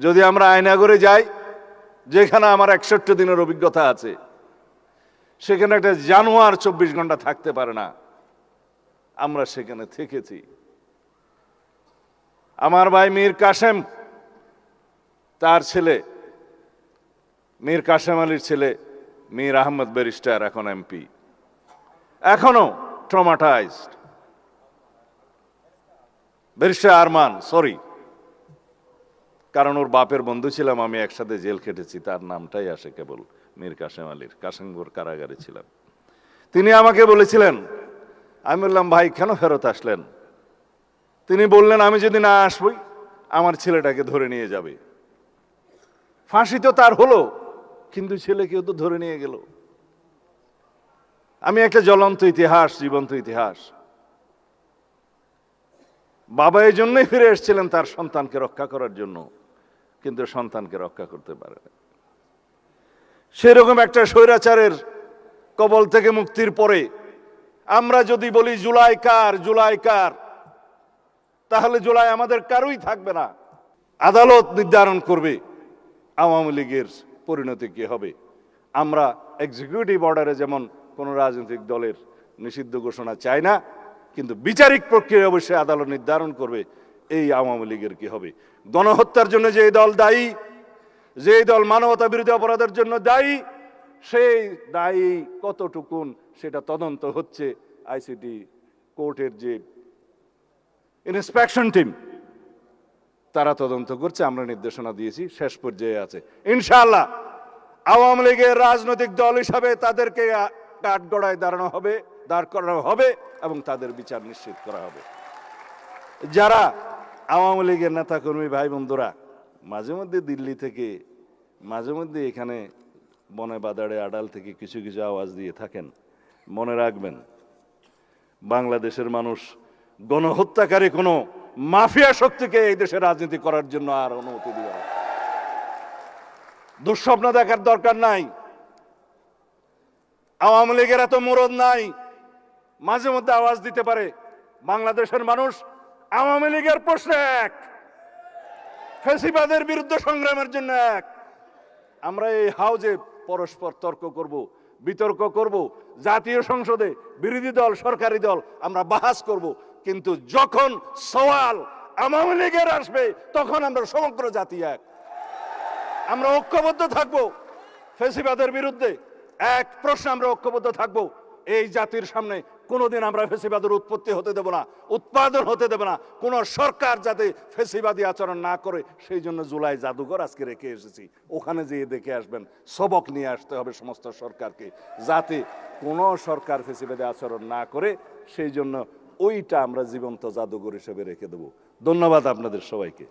যদি আমরা আয়নাগরে যাই, যেখানে আমার 61 দিনের অভিজ্ঞতা আছে, সেখানে একটা জানোয়ার 24 ঘন্টা থাকতে পারে না, আমরা সেখানে থেকেছি। আমার ভাই মীর কাসেম, তার ছেলে মীর কাসেম আলীর ছেলে মীর আহমদ ব্যারিস্টার, এখন এমপি, এখনো ট্রমাটাইজড। ব্যারিস্টার আরমান, সরি, কারণ ওর বাপের বন্ধু ছিলাম আমি, একসাথে জেল খেটেছি, তার নামটাই আসে কেবল মীর কাসেম আলীর। কাশিমপুর কারাগারে ছিলাম। তিনি আমাকে বলেছিলেন, আমি বললাম ভাই কেন ফেরত আসলেন? তিনি বললেন আমি যদি না আসবই আমার ছেলেটাকে ধরে নিয়ে যাবে। ফাঁসি তো তার হলো, কিন্তু ছেলেকেও তো ধরে নিয়ে গেল। আমি একটা জ্বলন্ত ইতিহাস, জীবন্ত ইতিহাস। বাবা এই জন্যই ফিরে এসেছিলেন তার সন্তানকে রক্ষা করার জন্য, কিন্তু সন্তানকে রক্ষা করতে পারে না। সেরকম একটা স্বৈরাচারের কবল থেকে মুক্তির পরে আমরা যদি বলি জুলাই কার, জুলাই কার, তাহলে জুলাই আমাদের কারোই থাকবে না। আদালত নির্ধারণ করবে আওয়ামী লীগের পরিণতি কি হবে। আমরা এক্সিকিউটিভ অর্ডারে যেমন কোন রাজনৈতিক দলের নিষিদ্ধ ঘোষণা চাই না, কিন্তু বিচারিক প্রক্রিয়া অবশ্যই আদালত নির্ধারণ করবে এই আওয়ামী লীগের কি হবে। গণহত্যার জন্য যে দল দায়ী, যে দল মানবতা বিরোধী অপরাধের জন্য দায়ী, সেই দায়ী কতটুকুন সেটা তদন্ত হচ্ছে। আইসিটি কোর্টের যে ইন্সপেকশন টিম, তারা তদন্ত করছে, আমরা নির্দেশনা দিয়েছি, শেষ পর্যায়ে আছে। ইনশাআল্লাহ আওয়ামী লীগের রাজনৈতিক দল হিসাবে তাদেরকে কাঠগড়ায় দাঁড় করানো হবে এবং তাদের বিচার নিশ্চিত করা হবে। যারা আওয়ামী লীগের নেতাকর্মী ভাই বন্ধুরা মাঝে মধ্যে দিল্লি থেকে, মাঝে মধ্যে এখানে বনে বাদাড়ে আড়াল থেকে কিছু কিছু আওয়াজ দিয়ে থাকেন, মনে রাখবেন বাংলাদেশের মানুষ গণহত্যাকারী কোনো মাফিয়া শক্তিকে এই দেশে রাজনীতি করার জন্য আর অনুমতি দিবে না। দুঃস্বপ্ন দেখার দরকার নাই। আওয়ামী লীগের এত মরদ নাই, মাঝে মধ্যে আওয়াজ দিতে পারে। বাংলাদেশের মানুষ আওয়ামী লীগের প্রশ্নে এক, ফ্যাসিবাদের বিরুদ্ধে সংগ্রামের জন্য এক। আমরা এই হাউজে পরস্পর তর্ক করব, বিতর্ক করব, জাতীয় সংসদে বিরোধী দল সরকারি দল আমরা বাহাস করব, কিন্তু যখন সওয়াল আওয়ামী লীগের আসবে তখন আমরা সমগ্র জাতি এক। আমরা ঐক্যবদ্ধ থাকব ফ্যাসিবাদের বিরুদ্ধে। এক প্রশ্নে আমরা ঐক্যবদ্ধ থাকব, এই জাতির সামনে কোনোদিন আমরা ফ্যাসিবাদের উৎপত্তি হতে দেব না, উৎপাদন হতে দেব না। কোন সরকার যাতে ফ্যাসিবাদী আচরণ না করে, সেই জন্য জুলাই জাদুঘর আজকে রেখে এসেছি। ওখানে যেয়ে দেখে আসবেন, সবক নিয়ে আসতে হবে সমস্ত সরকারকে, যাতে কোনো সরকার ফ্যাসিবাদী আচরণ না করে। সেই জন্য ওইটা আমরা জীবন্ত জাদুঘর হিসেবে রেখে দেব। ধন্যবাদ আপনাদের সবাইকে।